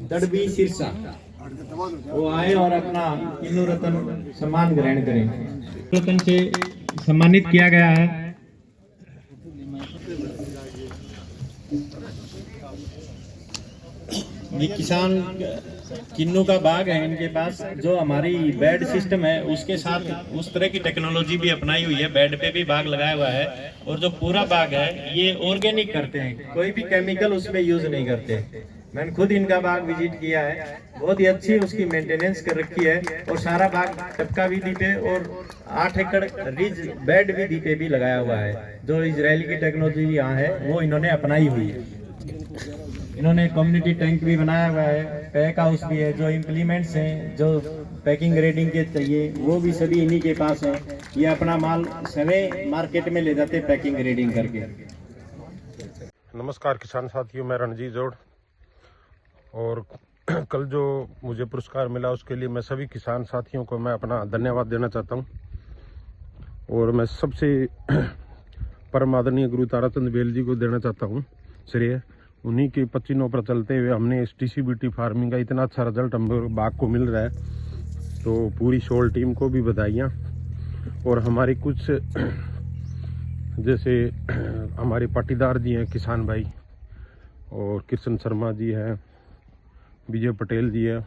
दड़बी सिरसा वो आए और अपना किन्नू रत्न सम्मान ग्रहण करें। रत्न से सम्मानित किया गया है। ये किसान किन्नू का बाग है इनके पास, जो हमारी बेड सिस्टम है उसके साथ उस तरह की टेक्नोलॉजी भी अपनाई हुई है। बेड पे भी बाग लगाया हुआ है और जो पूरा बाग है ये ऑर्गेनिक करते हैं, कोई भी केमिकल उसमें यूज नहीं करते। मैंने खुद इनका बाग विजिट किया है, बहुत ही अच्छी उसकी मेंटेनेंस कर रखी है और सारा बाग टपका विधि पे और 8 एकड़ रिज बेड विधि पे भी लगाया हुआ है। जो इजरायली की टेक्नोलॉजी यहाँ है वो इन्होंने अपनाई हुई है। इन्होंने कम्युनिटी टैंक भी बनाया हुआ है, पैक हाउस भी है, जो इम्प्लीमेंट्स हैं जो पैकिंग ग्रेडिंग के चाहिए वो भी सभी इन्हीं के पास है। ये अपना माल सभी मार्केट में ले जाते पैकिंग ग्रेडिंग करके। नमस्कार किसान साथियों, मैं रणजीत जोड़। और कल जो मुझे पुरस्कार मिला उसके लिए मैं सभी किसान साथियों को मैं अपना धन्यवाद देना चाहता हूं। और मैं सबसे परम आदरणीय गुरु ताराचंद बेल जी को देना चाहता हूं श्रेय। उन्हीं के पच्चीनों पर चलते हुए हमने इस टीसीबीटी फार्मिंग का इतना अच्छा रिजल्ट हम बाग को मिल रहा है, तो पूरी शोल टीम को भी बधाइयाँ। और हमारे कुछ जैसे हमारे पाटीदार जी हैं किसान भाई, और कृष्ण शर्मा जी हैं, विजय पटेल जी है,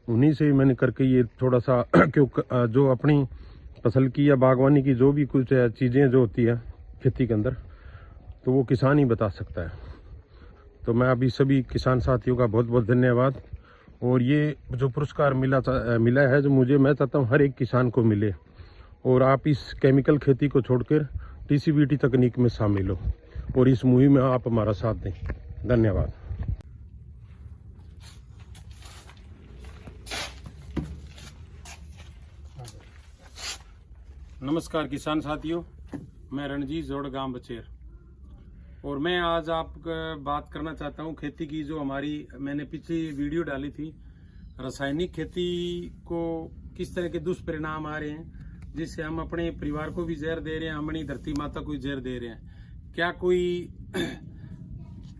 उन्हीं से मैंने करके ये थोड़ा सा क्यों जो अपनी फसल की या बागवानी की जो भी कुछ चीज़ें जो होती है खेती के अंदर, तो वो किसान ही बता सकता है। तो मैं अभी सभी किसान साथियों का बहुत बहुत धन्यवाद। और ये जो पुरस्कार मिला है जो मुझे, मैं चाहता हूँ हर एक किसान को मिले और आप इस केमिकल खेती को छोड़कर टीसीबीटी तकनीक में शामिल हो और इस मुहिम में आप हमारा साथ दें। धन्यवाद। नमस्कार किसान साथियों, मैं रणजीत जोड़ गांव बचेर, और मैं आज आप बात करना चाहता हूं खेती की। जो हमारी मैंने पिछली वीडियो डाली थी, रासायनिक खेती को किस तरह के दुष्परिणाम आ रहे हैं, जिससे हम अपने परिवार को भी जहर दे रहे हैं, हम अपनी धरती माता को जहर दे रहे हैं। क्या कोई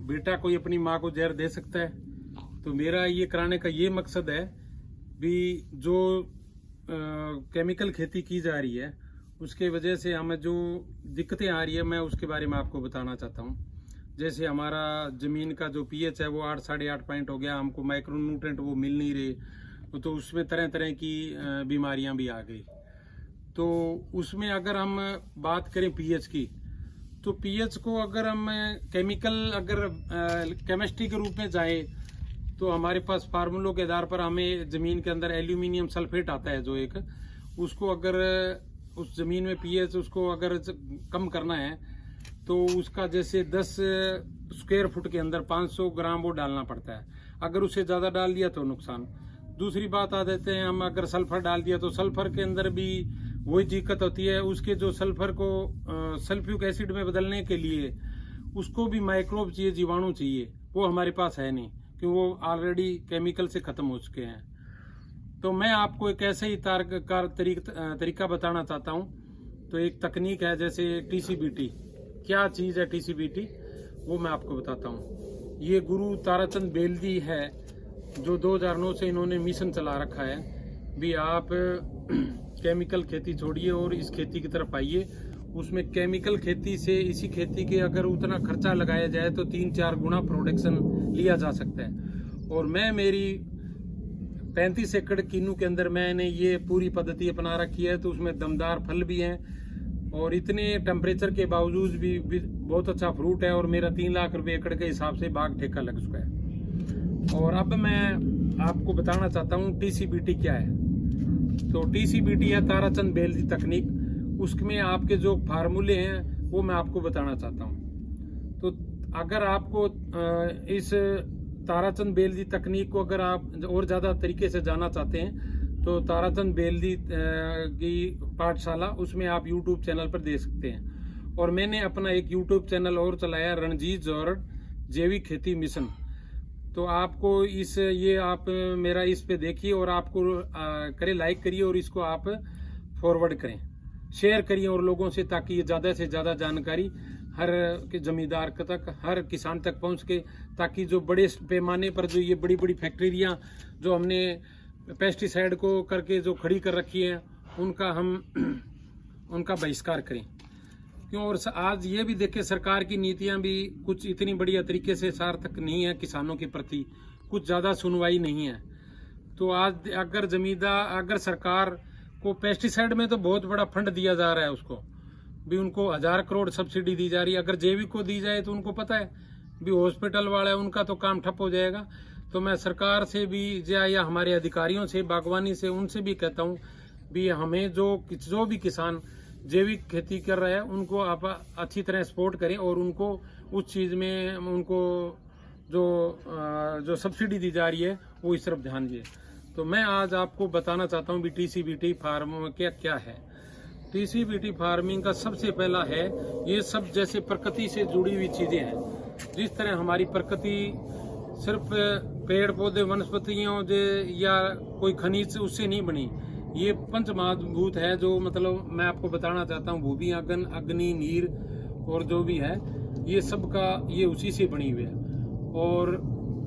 बेटा कोई अपनी माँ को जहर दे सकता है? तो मेरा ये कराने का ये मकसद है भी, जो केमिकल खेती की जा रही है उसके वजह से हमें जो दिक्कतें आ रही है, मैं उसके बारे में आपको बताना चाहता हूँ। जैसे हमारा जमीन का जो पीएच है वो 8 साढ़े 8 पॉइंट हो गया, हमको माइक्रो न्यूट्रेंट वो मिल नहीं रहे, तो उसमें तरह तरह की बीमारियां भी आ गई। तो उसमें अगर हम बात करें पीएच की, तो पीएच को अगर हम केमिकल अगर केमिस्ट्री के रूप में जाए, तो हमारे पास फार्मूलों के आधार पर हमें जमीन के अंदर एल्यूमिनियम सल्फेट आता है जो एक, उसको अगर उस जमीन में पीएच उसको अगर कम करना है तो उसका जैसे 10 स्क्वायर फुट के अंदर 500 ग्राम वो डालना पड़ता है। अगर उससे ज्यादा डाल दिया तो नुकसान। दूसरी बात आ देते हैं हम, अगर सल्फर डाल दिया तो सल्फर के अंदर भी वही दिक्कत होती है। उसके जो सल्फर को सल्फ्यूरिक एसिड में बदलने के लिए उसको भी माइक्रोब चाहिए, जीवाणु चाहिए, वो हमारे पास है नहीं, क्योंकि वो ऑलरेडी केमिकल से खत्म हो चुके हैं। तो मैं आपको एक ऐसे ही तरीका बताना चाहता हूं। तो एक तकनीक है जैसे टीसीबीटी। क्या चीज है टीसीबीटी, वो मैं आपको बताता हूं। ये गुरु ताराचंद बेल जी है, जो 2009 से इन्होंने मिशन चला रखा है भी आप केमिकल खेती छोड़िए और इस खेती की तरफ आइए। उसमें केमिकल खेती से इसी खेती के अगर उतना खर्चा लगाया जाए तो 3-4 गुना प्रोडक्शन लिया जा सकता है। और मैं मेरी 35 एकड़ किन्नू के अंदर मैंने ये पूरी पद्धति अपना रखी है, तो उसमें दमदार फल भी हैं और इतने टेम्परेचर के बावजूद भी बहुत अच्छा फ्रूट है। और मेरा 3 लाख रुपए एकड़ के हिसाब से बाग ठेका लग चुका है। और अब मैं आपको बताना चाहता हूँ टीसीबीटी क्या है। तो टीसीबीटी है ताराचंद बेल जी तकनीक। उसमें आपके जो फार्मूले हैं वो मैं आपको बताना चाहता हूँ। तो अगर आपको इस ताराचंद बेल जी तकनीक को अगर आप और ज्यादा तरीके से जानना चाहते हैं, तो ताराचंद बेल जी की पाठशाला, उसमें आप यूट्यूब चैनल पर देख सकते हैं। और मैंने अपना एक यूट्यूब चैनल और चलाया, रणजीत जोड़ जैविक खेती मिशन। तो आपको आप मेरा इस पे देखिए और आपको करें, लाइक करिए और इसको आप फॉरवर्ड करें, शेयर करिए और लोगों से, ताकि ये ज्यादा से ज्यादा जानकारी हर के जमींदार तक, हर किसान तक पहुंच के, ताकि जो बड़े पैमाने पर जो ये बड़ी बड़ी फैक्ट्रियां जो हमने पेस्टिसाइड को करके जो खड़ी कर रखी है उनका बहिष्कार करें। क्यों? और आज ये भी देखें, सरकार की नीतियां भी कुछ इतनी बढ़िया तरीके से सार्थक नहीं है किसानों के प्रति, कुछ ज़्यादा सुनवाई नहीं है। तो आज अगर सरकार को पेस्टिसाइड में तो बहुत बड़ा फंड दिया जा रहा है, उसको भी उनको 1000 करोड़ सब्सिडी दी जा रही है। अगर जैविक को दी जाए तो उनको पता है भी हॉस्पिटल वाला है उनका तो काम ठप हो जाएगा। तो मैं सरकार से भी या हमारे अधिकारियों से, बागवानी से, उनसे भी कहता हूँ भी हमें जो भी किसान जैविक खेती कर रहे हैं उनको आप अच्छी तरह सपोर्ट करें और उनको उस चीज़ में उनको जो सब्सिडी दी जा रही है वो इस तरफ ध्यान दिए। तो मैं आज आपको बताना चाहता हूँ भी TCBT फार्म क्या है। TCBT फार्मिंग का सबसे पहला है, ये सब जैसे प्रकृति से जुड़ी हुई चीज़ें हैं। जिस तरह हमारी प्रकृति सिर्फ पेड़ पौधे वनस्पतियों या कोई खनिज उससे नहीं बनी, ये पंच महाभूत है जो मतलब मैं आपको बताना चाहता हूँ, भूमि, अग्नि, नीर और जो भी है ये सब का ये उसी से बनी हुई है। और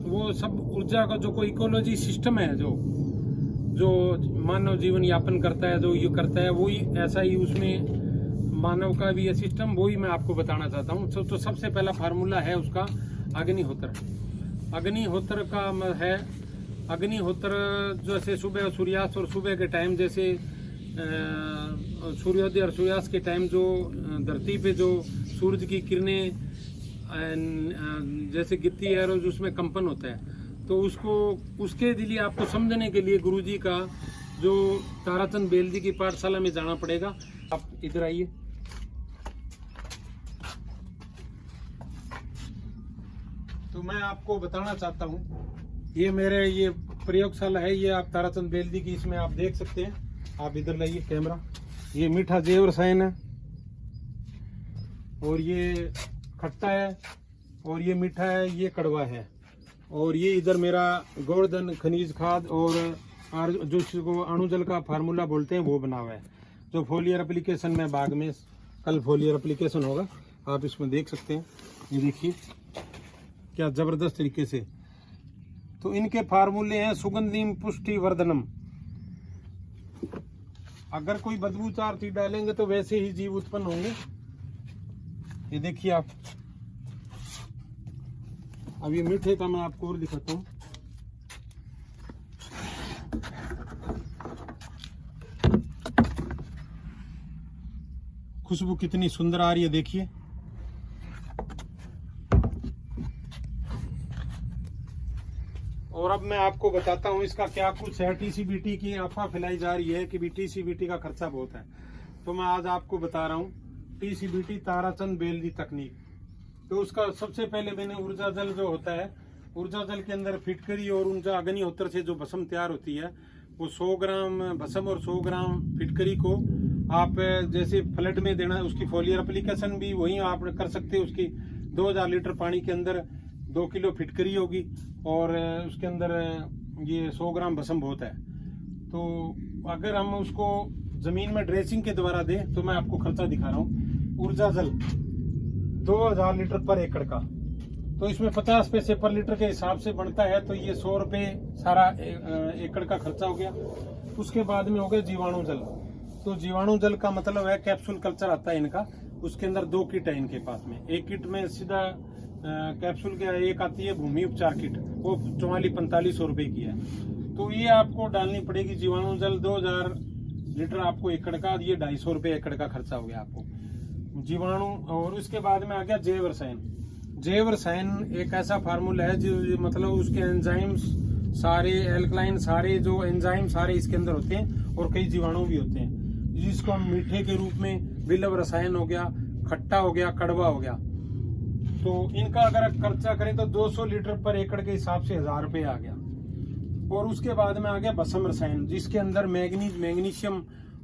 वो सब ऊर्जा का जो कोई इकोलॉजी सिस्टम है जो मानव जीवन यापन करता है, जो ये करता है, वही ऐसा ही उसमें मानव का भी ये सिस्टम, वही मैं आपको बताना चाहता हूँ। तो सबसे पहला फार्मूला है उसका अग्निहोत्र। अग्निहोत्र का है, अग्निहोत्र जैसे सुबह सूर्यास्त और सुबह के टाइम, जैसे सूर्योदय और सूर्यास्त के टाइम जो धरती पे जो सूरज की किरणें जैसे गिरती है और उसमें कंपन होता है, तो उसके लिए आपको समझने के लिए गुरुजी का जो ताराचंद बेल जी की पाठशाला में जाना पड़ेगा। आप इधर आइए। तो मैं आपको बताना चाहता हूँ, ये मेरे ये प्रयोगशाला है, ये आप ताराचंद बेल जी की, इसमें आप देख सकते हैं। आप इधर लाइए कैमरा। ये मीठा जैव रसायन है और ये खट्टा है और ये मीठा है, ये कड़वा है। और ये इधर मेरा गोवर्धन खनिज खाद और जो इसको अणुजल का फार्मूला बोलते हैं वो बना हुआ है, जो फोलियर एप्लीकेशन में बाग में कल फोलियर एप्लीकेशन होगा, आप इसमें देख सकते हैं। ये देखिए क्या जबरदस्त तरीके से। तो इनके फार्मूले हैं सुगंधिम पुष्टि वर्धनम। अगर कोई बदबूदार चीज डालेंगे तो वैसे ही जीव उत्पन्न होंगे। ये देखिए आप। अब ये मीठे का मैं आपको और दिखाता हूँ। खुशबू कितनी सुंदर आ रही है, देखिए। और अब मैं आपको बताता हूँ इसका क्या कुछ है। TCBT की अफवाह फैलाई जा रही है कि भी TCBT का खर्चा बहुत है, तो मैं आज आपको बता रहा हूँ TCBT ताराचंद बेल जी तकनीक। तो उसका सबसे पहले मैंने ऊर्जा जल जो होता है, ऊर्जा जल के अंदर फिटकरी और ऊर्जा अग्निहोत्र से जो भस्म तैयार होती है, वो 100 ग्राम भस्म और 100 ग्राम फिटकरी को आप जैसे फ्लड में देना, उसकी फोलियर एप्लीकेशन भी वही आप कर सकते हैं। उसकी 2000 लीटर पानी के अंदर 2 किलो फिटकरी होगी और उसके अंदर ये 100 ग्राम भस्म बहुत है। तो अगर हम उसको जमीन में ड्रेसिंग के द्वारा दें तो मैं आपको खर्चा दिखा रहा हूँ। ऊर्जा जल 2000 लीटर पर एकड़ का, तो इसमें 50 पैसे पर लीटर के हिसाब से बनता है, तो ये 100 रुपये सारा एकड़ का खर्चा हो गया। उसके बाद में हो गया जीवाणु जल। तो जीवाणु जल का मतलब है कैप्सूल कल्चर आता है इनका, उसके अंदर 2 किट है इनके पास में। एक किट में सीधा कैप्सूल के एक आती है भूमि उपचार किट, वो 44-4500 रुपए की है। तो ये आपको डालनी पड़ेगी जीवाणु जल 2000 लीटर आपको एकड़ का, ये 250 रुपये एकड़ का खर्चा हो गया आपको जीवाणु। और उसके बाद में आ गया जैव रसायन। जैव रसायन एक ऐसा फार्मूला है जो मतलब उसके एंजाइम्स सारे, एल्कलाइन सारे, जो एंजाइम सारे इसके अंदर होते हैं और कई जीवाणु भी होते हैं, जिसको हम मीठे के रूप में विलव रसायन हो गया, खट्टा हो गया, कड़वा हो गया। तो इनका अगर खर्चा करें तो 200 लीटर पर एकड़ के हिसाब से 1000 रुपये आ गया। और उसके बाद में आ गया भस्म रसायन, जिसके अंदर मैग्नीज, मैग्नीशियम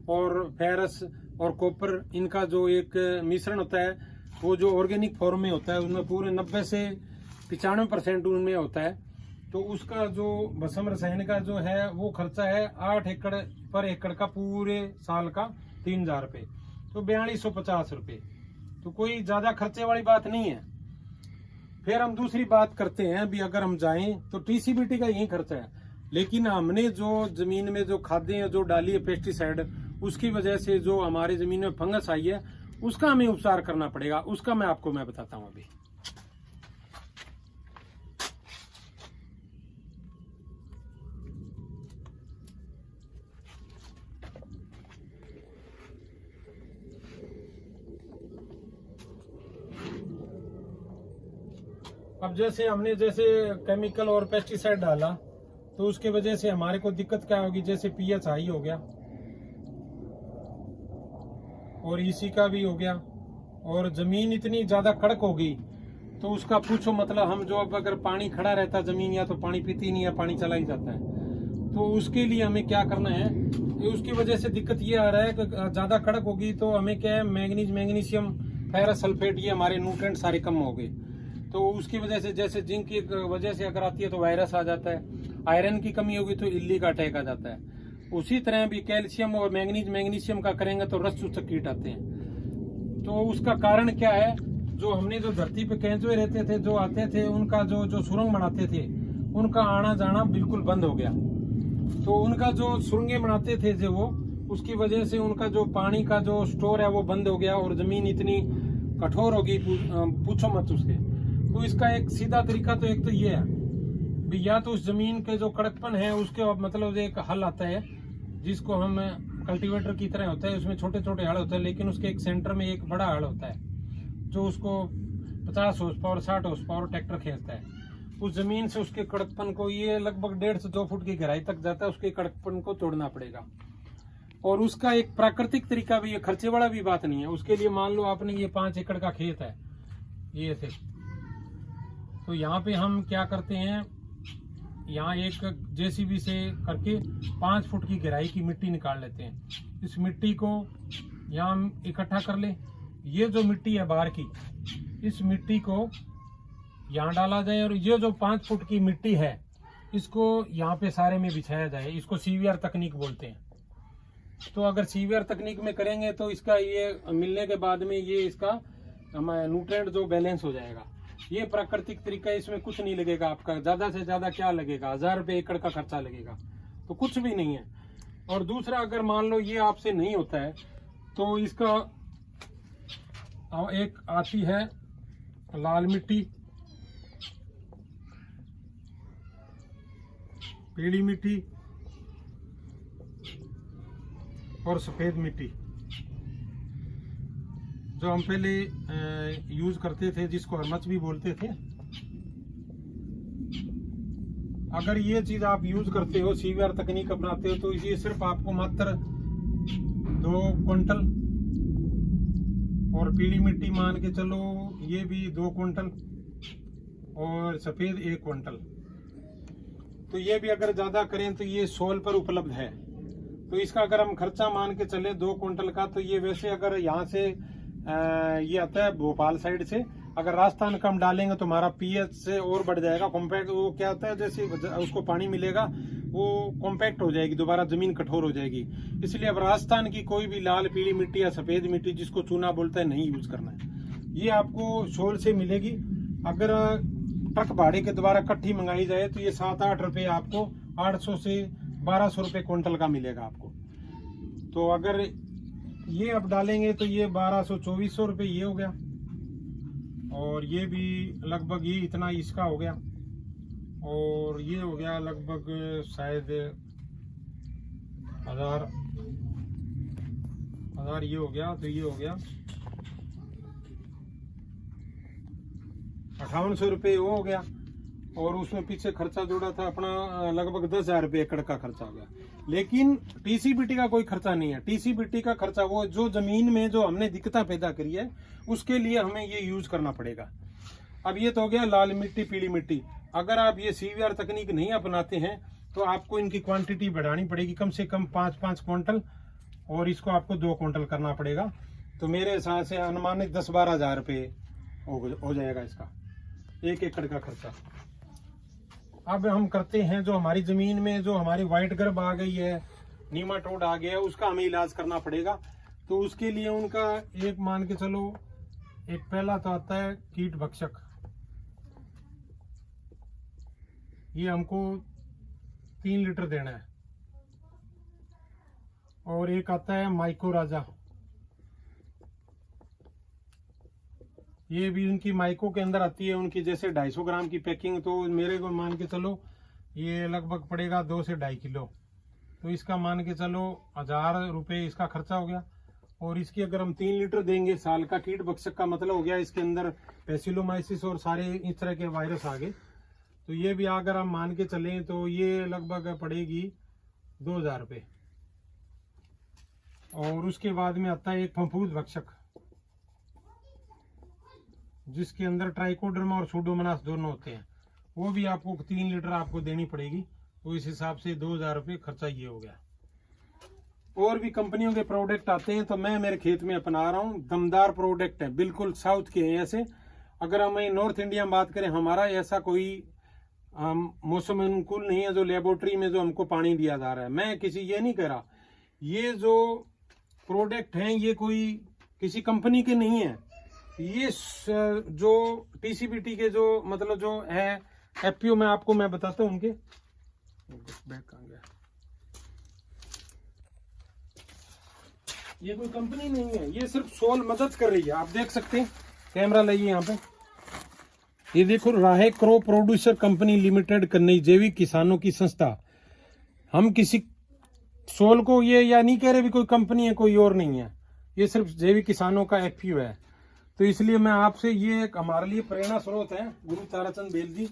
और फेरस और कॉपर, इनका जो एक मिश्रण होता है, वो जो ऑर्गेनिक फॉर्म में होता है, उसमें पूरे 90 से 95% उनमें होता है। तो उसका जो भस्म रसायन का जो है वो खर्चा है 8 एकड़ पर एकड़ का, पूरे साल का 3000 रुपये, तो 4250 रुपये। तो कोई ज्यादा खर्चे वाली बात नहीं है। फिर हम दूसरी बात करते हैं, भी अगर हम जाएं तो टीसीबीटी का यही खर्चा है, लेकिन हमने जो जमीन में जो खादें जो डाली है पेस्टिसाइड, उसकी वजह से जो हमारी जमीन में फंगस आई है उसका हमें उपचार करना पड़ेगा। उसका मैं आपको बताता हूँ अभी। अब हमने जैसे केमिकल और पेस्टिसाइड डाला तो उसके वजह से हमारे को दिक्कत क्या होगी, जैसे पीएच हाई हो गया और ईसी का भी हो गया, और जमीन इतनी ज्यादा कड़क हो गई तो उसका पूछो मतलब। हम जो अब अगर पानी खड़ा रहता जमीन, या तो पानी पीती नहीं है, पानी चला ही जाता है। तो उसके लिए हमें क्या करना है, उसकी वजह से दिक्कत ये आ रहा है कि ज्यादा कड़क होगी तो हमें क्या है, मैग्नीशियम फेरस सल्फेट ये हमारे न्यूट्रिएंट सारे कम हो गए। तो उसकी वजह से जैसे जिंक की वजह से अगर आती है तो वायरस आ जाता है, आयरन की कमी होगी तो इल्ली का अटैक आ जाता है। उसी तरह भी कैल्शियम और मैग्नीशियम का करेंगे तो रस चूसक कीट आते हैं। तो उसका कारण क्या है, जो हमने जो धरती पे केंचुए रहते थे, जो आते थे, उनका जो सुरंग बनाते थे, उनका आना जाना बिल्कुल बंद हो गया। तो उनका जो सुरंगें बनाते थे जो वो, उसकी वजह से उनका जो पानी का जो स्टोर है वो बंद हो गया, और जमीन इतनी कठोर हो गई पूछो मत उसके। तो इसका एक सीधा तरीका तो एक तो ये है भी, या तो उस जमीन के जो कड़कपन है उसके मतलब एक हल आता है जिसको हम कल्टीवेटर की तरह होता है, उसमें छोटे छोटे हल होते हैं, लेकिन उसके एक सेंटर में एक बड़ा हल होता है जो उसको 50 horse power 60 horse power tractor खींचता है। उस जमीन से उसके कड़कपन को, ये लगभग 1.5 से 2 फुट की गहराई तक जाता है, उसके कड़कपन को तोड़ना पड़ेगा। और उसका एक प्राकृतिक तरीका भी है, खर्चे वाला भी बात नहीं है। उसके लिए मान लो आपने ये 5 एकड़ का खेत है ये थे, तो यहाँ पे हम क्या करते हैं, यहाँ एक जेसीबी से करके 5 फुट की गहराई की मिट्टी निकाल लेते हैं। इस मिट्टी को यहाँ हम इकट्ठा कर ले। ये जो मिट्टी है बाहर की, इस मिट्टी को यहाँ डाला जाए, और ये जो 5 फुट की मिट्टी है इसको यहाँ पे सारे में बिछाया जाए। इसको सीवीआर तकनीक बोलते हैं। तो अगर सीवीआर तकनीक में करेंगे तो इसका ये मिलने के बाद में ये इसका हमारा न्यूट्रिएंट जो बैलेंस हो जाएगा। ये प्राकृतिक तरीका है, इसमें कुछ नहीं लगेगा आपका। ज्यादा से ज्यादा क्या लगेगा, 1000 रुपये एकड़ का खर्चा लगेगा, तो कुछ भी नहीं है। और दूसरा, अगर मान लो ये आपसे नहीं होता है तो इसका एक आती है लाल मिट्टी, पीली मिट्टी और सफेद मिट्टी, जो हम पहले यूज करते थे, जिसको हरमच भी बोलते थे। अगर ये चीज आप यूज करते हो, सीवीआर तकनीक अपनाते हो, तो ये सिर्फ आपको मात्र 2 क्विंटल, और पीली मिट्टी मान के चलो ये भी 2 क्विंटल, और सफेद 1 क्विंटल। तो ये भी अगर ज्यादा करें तो ये सोल पर उपलब्ध है। तो इसका अगर हम खर्चा मान के चले 2 क्विंटल का, तो ये वैसे अगर यहाँ से ये आता है भोपाल साइड से, अगर राजस्थान का हम डालेंगे तो हमारा पीएच से और बढ़ जाएगा। कॉम्पैक्ट वो क्या होता है, जैसे उसको पानी मिलेगा वो कॉम्पैक्ट हो जाएगी, दोबारा जमीन कठोर हो जाएगी। इसलिए अब राजस्थान की कोई भी लाल पीली मिट्टी या सफेद मिट्टी, जिसको चूना बोलता है, नहीं यूज करना है। ये आपको शोल से मिलेगी। अगर ट्रक भाड़े के द्वारा इकट्ठी मंगाई जाए तो ये 7-8 रुपये आपको 800 से 1200 रुपये क्विंटल का मिलेगा आपको। तो अगर ये अब डालेंगे तो ये 1200-2400 रुपये ये हो गया, और ये भी लगभग ये इतना इसका हो गया, और ये हो गया लगभग शायद 1000 ये हो गया। तो ये हो गया 5800 रुपये वो हो गया, और उसमें पीछे खर्चा जोड़ा था अपना लगभग 10,000 रुपये एकड़ का खर्चा हो गया। लेकिन टीसीबीटी का कोई खर्चा नहीं है। टीसीबीटी का खर्चा वो जो जमीन में जो हमने दिक्कतें पैदा करी है उसके लिए हमें ये यूज करना पड़ेगा। अब ये तो हो गया लाल मिट्टी पीली मिट्टी। अगर आप ये सीवीआर तकनीक नहीं अपनाते हैं तो आपको इनकी क्वांटिटी बढ़ानी पड़ेगी, कम से कम 5-5 क्विंटल, और इसको आपको 2 क्विंटल करना पड़ेगा। तो मेरे हिसाब से अनुमानित 10-12 हजार रुपये हो जाएगा इसका 1 एकड़ का खर्चा। अब हम करते हैं, जो हमारी जमीन में जो हमारी व्हाइट गर्ब आ गई है, नीमाटोड आ गया है, उसका हमें इलाज करना पड़ेगा। तो उसके लिए उनका एक मान के चलो एक पहला तो आता है कीट भक्षक, ये हमको 3 लीटर देना है। और एक आता है माइको राजा, ये भी उनकी माइको के अंदर आती है, उनकी जैसे 250 ग्राम की पैकिंग, तो मेरे को मान के चलो ये लगभग पड़ेगा 2 से 2.5 किलो, तो इसका मान के चलो 1000 रुपये इसका खर्चा हो गया। और इसकी अगर हम 3 लीटर देंगे साल का, कीट भक्षक का मतलब हो गया इसके अंदर पैसिलोमाइसिस और सारे इस तरह के वायरस आ गए, तो ये भी अगर हम मान के चलें तो ये लगभग पड़ेगी 2000 रुपये। और उसके बाद में आता है एक फफूंद भक्षक, जिसके अंदर ट्राइकोडर्मा और सूडोमोनास दोनों होते हैं, वो भी आपको 3 लीटर आपको देनी पड़ेगी, तो इस हिसाब से 2000 रुपये खर्चा ये हो गया। और भी कंपनियों के प्रोडक्ट आते हैं, तो मैं मेरे खेत में अपना रहा हूँ, दमदार प्रोडक्ट है, बिल्कुल साउथ के हैं ऐसे। अगर हम नॉर्थ इंडिया में बात करें, हमारा ऐसा कोई मौसम अनुकूल नहीं है जो लेबोरेटरी में जो हमको पानी दिया जा रहा है। मैं किसी ये नहीं कह रहा, ये जो प्रोडक्ट हैं ये कोई किसी कंपनी के नहीं है, ये जो टीसीबीटी के जो मतलब जो है एफपीओ में आपको मैं बताता हूँ उनके बैक आ गया। ये कोई कंपनी नहीं है, ये सिर्फ सोल मदद कर रही है। आप देख सकते हैं, कैमरा लाइए यहाँ पे, ये देखो, राहे क्रॉप प्रोड्यूसर कंपनी लिमिटेड, कन्नई जैविक किसानों की संस्था। हम किसी सोल को ये या नहीं कह रहे भी कोई कंपनी है, कोई और नहीं है, ये सिर्फ जैविक किसानों का एफपीओ है। तो इसलिए मैं आपसे, ये एक हमारे लिए प्रेरणा स्रोत है, गुरु ताराचंद बेल जी।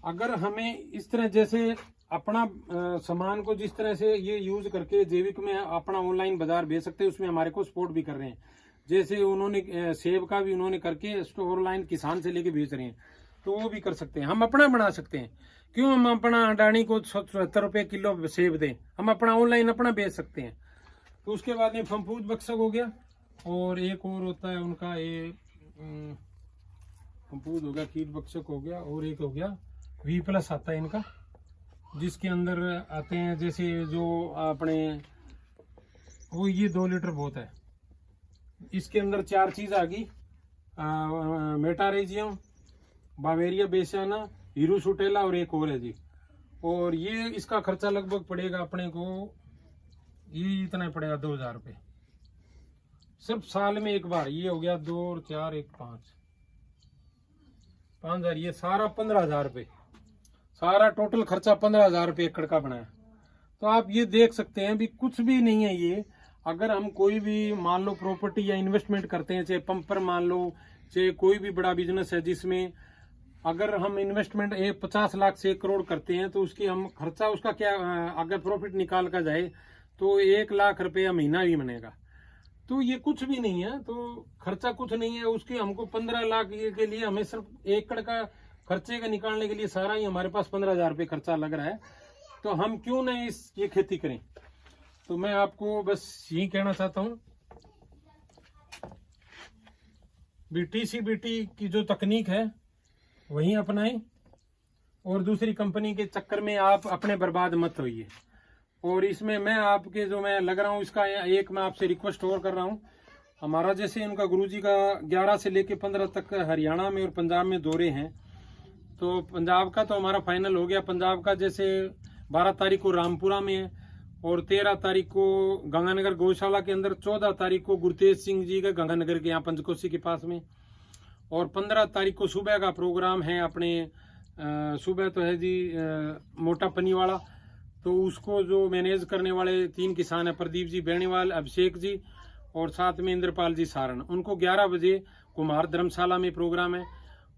अगर हमें इस तरह जैसे अपना सामान को जिस तरह से ये यूज करके जैविक में अपना ऑनलाइन बाजार भेज सकते हैं, उसमें हमारे को सपोर्ट भी कर रहे हैं। जैसे उन्होंने सेब का भी उन्होंने करके ऑनलाइन किसान से लेके बेच रहे हैं, तो वो भी कर सकते हैं। हम अपना बना सकते हैं, क्यों हम अपना अडानी को 70 रुपये किलो सेब दें, हम अपना ऑनलाइन अपना बेच सकते हैं। तो उसके बाद में फफूंद भक्षक हो गया, और एक और होता है उनका, ये फफूंद हो गया, कीट भक्षक हो गया, और एक हो गया V+ आता है इनका, जिसके अंदर आते हैं जैसे जो अपने वो, ये 2 लीटर बहुत है, इसके अंदर 4 चीज आ गई, मेटारेजियम, बावेरिया बेसियाना, हीरोसुटेला और एक और है जी। और ये इसका खर्चा लगभग पड़ेगा अपने को, ये इतना पड़ेगा 2000 रुपये सिर्फ साल में एक बार। ये हो गया 2 और 4 1 5,000, ये सारा 15,000 रुपये, सारा टोटल खर्चा 15,000 रुपये एकड़ का बनाया। तो आप ये देख सकते हैं भी कुछ भी नहीं है ये। अगर हम कोई भी मान लो प्रॉपर्टी या इन्वेस्टमेंट करते हैं, चाहे पंप पर मान लो, चाहे कोई भी बड़ा बिजनेस है जिसमें अगर हम इन्वेस्टमेंट 50 लाख से 1 करोड़ करते हैं, तो उसकी हम खर्चा उसका क्या, अगर प्रॉफिट निकाल कर जाए तो 1 लाख रुपया महीना भी बनेगा। तो ये कुछ भी नहीं है, तो खर्चा कुछ नहीं है। उसके हमको 15 लाख के लिए हमें सिर्फ एकड़ का खर्चे का निकालने के लिए सारा ही हमारे पास 15,000 रुपये खर्चा लग रहा है। तो हम क्यों नहीं ये खेती करें। तो मैं आपको बस यही कहना चाहता हूँ, टीसीबीटी की जो तकनीक है वही अपनाएं, और दूसरी कंपनी के चक्कर में आप अपने बर्बाद मत होइए। और इसमें मैं आपके जो मैं लग रहा हूँ, इसका एक मैं आपसे रिक्वेस्ट और कर रहा हूँ। हमारा जैसे उनका गुरुजी का 11 से लेके 15 तक हरियाणा में और पंजाब में दौरे हैं, तो पंजाब का तो हमारा फाइनल हो गया। पंजाब का जैसे 12 तारीख को रामपुरा में है, और 13 तारीख को गंगानगर गौशाला के अंदर, 14 तारीख को गुरतेज सिंह जी के गंगानगर के यहाँ पंचकोशी के पास में, और 15 तारीख को सुबह का प्रोग्राम है अपने सुबह तो है जी मोटा पनीवाड़ा। तो उसको जो मैनेज करने वाले 3 किसान है, प्रदीप जी बेणीवाल, अभिषेक जी और साथ में इंद्रपाल जी सारण। उनको 11 बजे कुमार धर्मशाला में प्रोग्राम है।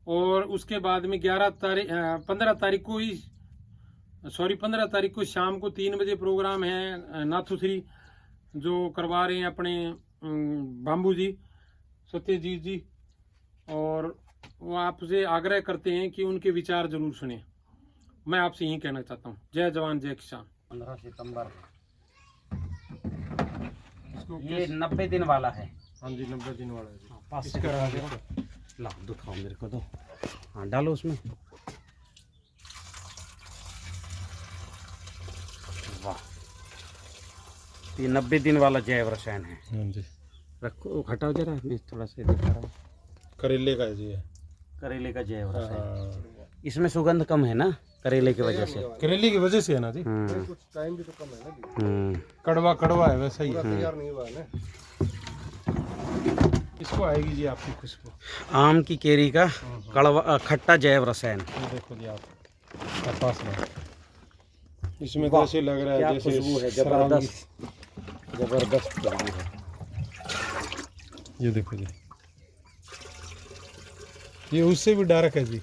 और उसके बाद में 15 तारीख को शाम को 3 बजे प्रोग्राम है नाथुश्री जो करवा रहे हैं अपने बाम्बू जी सत्यजीत जी। और वो आपसे आग्रह करते हैं कि उनके विचार जरूर सुने। मैं आपसे यही कहना चाहता हूँ। जय जवान जय किसान। 15 सितंबर ये 90 दिन वाला है। हाँ जी 90 दिन वाला है जी। पास इसका रहा देखो। ला दिखाओ मेरे को तो। हाँ डालो उसमें। वाह ये 90 दिन वाला जैव रसायन है। हाँ जी रखो हटाओ जरा, मैं थोड़ा सा दिखा रहा हूँ। करेले का जी है। करेले का जैव रस है। हाँ, इसमें सुगंध कम है ना करेले की वजह से। करेले की वजह से है ना जी। कुछ टाइम भी तो कम है ना। कड़वा कड़वा है वैसा ही है। हम्म। नहीं हुआ है इसको आएगी जी आपकी खुशबू। आम की केरी का कड़वा खट्टा जैव रसायन। ये देखो जी आप पास में इसमें तो ऐसे लग रहा है क्या जैसे खुशबू है, शराब की। जबरदस्त जबरदस्त खुशबू है। ये देखो जी, ये उससे भी डार्क है जी। ये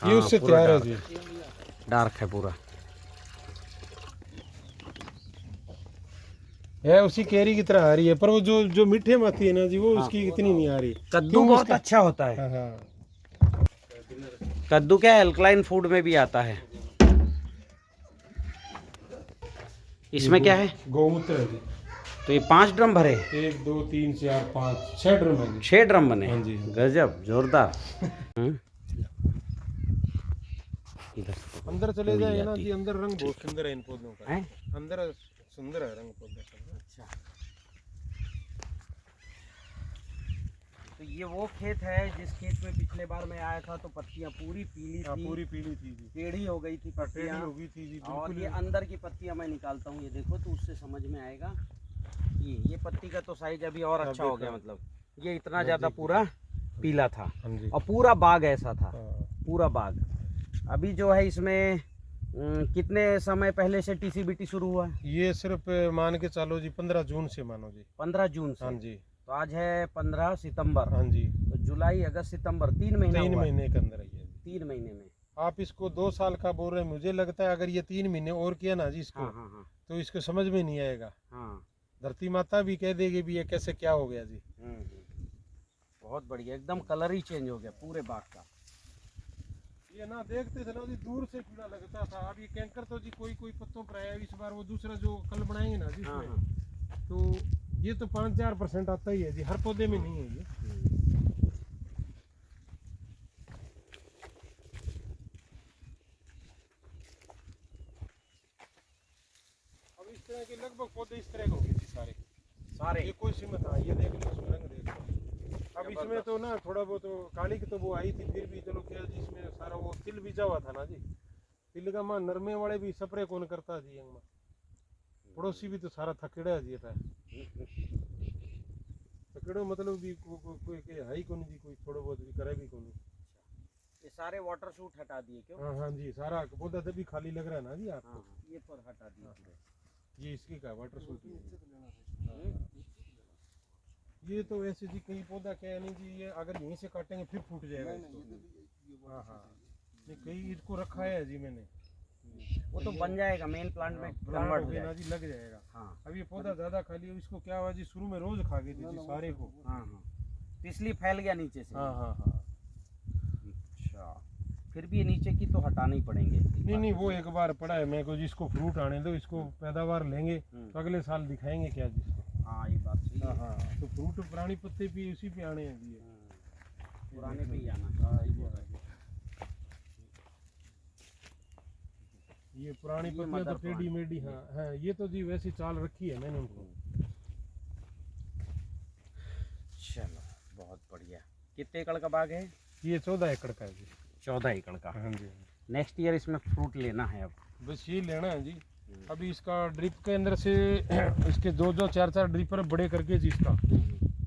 हाँ, उससे पूरा तैयार है डार्क जी। डार्क है पूरा। है उसी केरी की तरह आ रही है, पर वो जो जो मीठे में आती है ना जी, वो उसकी इतनी नहीं आ रही। कद्दू क्यों बहुत उसका- अच्छा होता है। हाँ हाँ, कद्दू क्या एल्कलाइन फूड में भी आता है। इसमें क्या है? गौमूत्र है जी। तो ये 5 ड्रम भरे, 1 2 3 4 5 6 ड्रम है जी। 6 ड्रम बने। हाँ जी। गजब, जोरदार। इधर से अंदर चले मिल जाए ना जाती। जी, अंदर रंग बहुत सुंदर है इन पौधों का। हैं? अंदर सुंदर है रंग पौधे का। अच्छा, तो ये वो खेत है जिस खेत में पिछले बार मैं आया था तो पत्तियां पूरी पीली हाँ, थी, पूरी पीली थी जी। टेढ़ी हो गई थी टेढ़ी पत्तियां। हो गई थी जी और बिल्कुल। ये अंदर की पत्तियां मैं निकालता हूँ, ये देखो तो उससे समझ में आएगा। ये पत्ती का तो साइज अभी और अच्छा हो गया, मतलब ये इतना ज्यादा पूरा पीला था हाँ जी। और पूरा बाग ऐसा था, हाँ। पूरा बाग। अभी जो है इसमें कितने समय पहले से टीसीबीटी शुरू हुआ है? ये सिर्फ मान के चलो जी 15 जून से मानो जी। 15 जून से। हाँ जी। तो आज है 15 सितंबर। हाँ जी, तो जुलाई अगस्त सितंबर 3 महीना 3 हुआ है। महीने के अंदर है ये। 3 महीने में। आप इसको 2 साल का बोल रहे हैं, मुझे लगता है अगर ये 3 महीने और किया ना जी इसको, हाँ हाँ हाँ तो इसको समझ में नहीं आएगा। हाँ। धरती माता भी कह देगी भी ये कैसे क्या हो गया जी। बहुत बढ़िया, एकदम कलर ही चेंज हो गया पूरे बाग का। ये ना देखते थे ना जी, दूर से कीड़ा लगता था। अब ये कैंकर तो जी कोई कोई पत्तों पर आया। इस बार वो दूसरा जो कल बनाएंगे ना जी हाँ इसमें, हाँ। तो ये तो 5-4% आता ही है जी, हर पौधे में नहीं है ये। अब इस तरह के लगभग पौधे इस तरह के होंगे जी सारे। सारे ये कोई सीमित, हाँ ये देख लो, इसमें रंग देख लो। अब इसमें तो ना थोड़ा बहुत तो काली की तो वो आई थी, फिर भी चलो क्या जी, इसमें सारा वो तिल बीजा हुआ था ना जी। तिल का मां नरमे वाले भी स्प्रे कौन करता जी यंग में। पड़ोसी भी तो सारा थकेड़ा है जी। थकेड़ो मतलब भी कोई के है ही कौन जी, कोई थोड़ा बहुत भी करे भी कौन। ये सारे वाटर शूट हटा दिए क्यों? हाँ हाँ जी, सारा पौधा तभी खाली लग रहा है ना जी आपको। हाँ हाँ, ये पर हटा दिए पूरे। ये इसकी का वाटर सूट। ये तो वैसे जी कहीं पौधा क्या है नहीं जी, ये अगर यहीं से काटेंगे फिर फूट जाएगा इसको। हाँ हाँ, नहीं कहीं इसको रखा है जी मैंने। वो तो बन जाएगा, मेन प्लांट में प्लांट कन्वर्ट हो हो गया ना जाएगा। जी, लग जाएगा। हाँ अब ये पौधा ज्यादा खाली है, इसको क्या हुआ जी, शुरू में रोज खा गई थी जी सारे को। हाँ हाँ, तो इसलिए फैल गया नीचे से। हाँ हाँ हाँ। अच्छा, फिर भी ये नीचे की तो हटाने ही पड़ेंगे। नहीं नहीं, वो एक बार पड़ा है मेरे को जी, इसको फ्रूट आने दो, इसको पैदावार लेंगे तो अगले साल दिखाएंगे क्या जी इसको। हाँ ये बात सही हाँ है। हाँ, तो फ्रूट पुरानी पत्ते भी उसी पे आने हैं जी ये। पुराने पे ही आना। हाँ, ये पुरानी ये पत्तियां तो मदर टेढ़ी मेढ़ी। हाँ हाँ, ये तो जी वैसी चाल रखी है मैंने उनको। चलो बहुत बढ़िया। कितने एकड़ का बाग है? ये 14 एकड़ का है जी। 14 एकड़ का। हाँ जी, नेक्स्ट ईयर इसमें फ्रूट लेना है अब। बस ये लेना है जी। अभी इसका ड्रिप के अंदर से इसके 2-2 4-4 ड्रिपर बड़े करके जी इसका।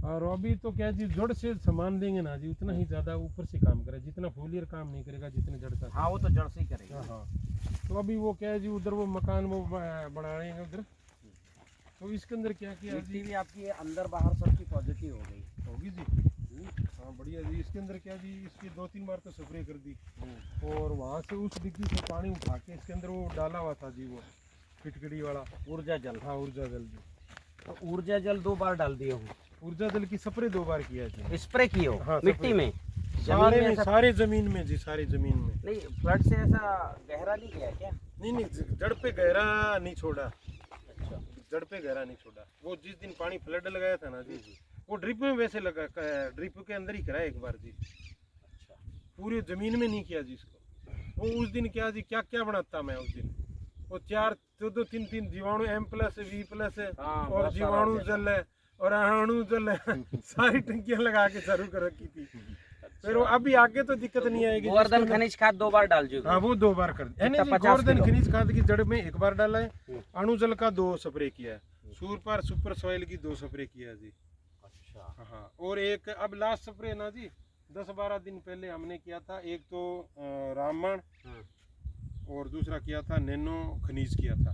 और अभी तो क्या जी, जड़ से सामान देंगे ना जी, उतना ही ज़्यादा ऊपर से काम करे, जितना फोलियर काम नहीं करेगा जितने जड़ का। हाँ वो तो जड़ से ही करेगा। हाँ हाँ, तो अभी वो क्या है जी, उधर वो मकान वो बना रहे हैं उधर, तो इसके अंदर क्या किया मिट्टी जी, भी आपकी अंदर बाहर सबकी पॉजिटिव हो गई। होगी जी। हाँ बढ़िया जी, इसके अंदर क्या जी, इसकी 2-3 बार तो स्प्रे कर दी। और वहाँ से उस डिग्गी से पानी उठा के इसके अंदर वो डाला हुआ था जी, वो फिटकड़ी वाला ऊर्जा जल। हाँ ऊर्जा जल जी। तो ऊर्जा जल 2 बार डाल दिए हूँ। ऊर्जा जल की स्प्रे 2 बार किया जी। स्प्रे किए हो? हाँ, मिट्टी स्प्रे। में? सारे जमीन में में, ऐसा- सारे जमीन में जी, सारी जमीन में। नहीं, फ्लड से ऐसा गहरा नहीं गया क्या? नहीं नहीं, जड़ पे गहरा नहीं छोड़ा। अच्छा। जड़ पे गहरा नहीं छोड़ा। वो जिस दिन पानी फ्लड लगाया था ना जी, वो ड्रिप में वैसे लगा, ड्रिप के अंदर ही कराया एक बार जी। अच्छा। पूरी जमीन में नहीं किया जी इसको। वो उस दिन क्या जी, क्या क्या बनाता मैं उस दिन, वो 4-2-3 जीवाणु M+, V+ हाँ, और बहुत सारा जीवाणु हो गया। जल है, और अणु जल सारी टंकियां लगा के चालू कर रखी थी। फिर वो अभी आगे तो दिक्कत नहीं आएगी। गोवर्धन खनिज खाद 2 बार डाल दीजिएगा। हाँ वो 2 बार कर दिया। कितना, 50 गोवर्धन किलो? खनिज खाद की जड़ में 1 बार डाला है, अणु जल का 2 स्प्रे किया है, सूरपार सुपर सॉइल की 2 स्प्रे किया है जी। अच्छा। हाँ और एक अब लास्ट स्प्रे ना जी 10-12 दिन पहले हमने किया था, एक तो रामबाण हाँ। और दूसरा किया था नैनो खनिज किया था,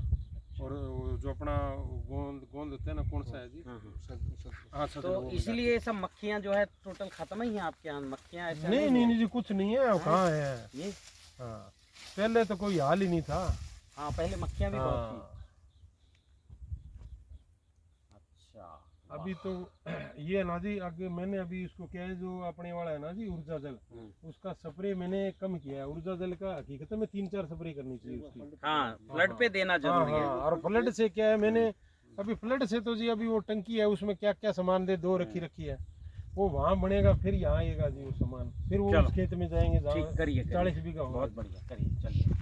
और वो जो अपना गोंद होता है ना, कौन सा है जी? हाँ तो इसलिए ये सब मक्खियाँ जो है टोटल खत्म ही हैं आपके यहाँ? मक्खियाँ ऐसे नहीं नहीं जी कुछ नहीं है, कहाँ है ये? हाँ पहले तो कोई हाल ही नहीं था। हाँ पहले मक्खियाँ भी बहुत थी। हाँ अच्छा। अभी तो ये ना जी आगे मैंने अभी इसको क्या है जो अपने वाला है ना जी ऊर्जा जल, उसका स्प्रे मैंने कम किया है। ऊर्जा जल का हकीकत में 3-4 स्प्रे करनी चाहिए उसकी। हाँ फ्लड पे देना जरूरी है। और फ्लड से क्या है, मैंने अभी फ्लड से तो जी अभी वो टंकी है उसमें क्या क्या सामान दे 2 रखी है, वो वहाँ बनेगा फिर यहाँ आएगा जी वो सामान, फिर वो उस खेत में जाएंगे जहाँ ठीक, करिए 40 बीघा होगा। बहुत बढ़िया, करिए चलिए।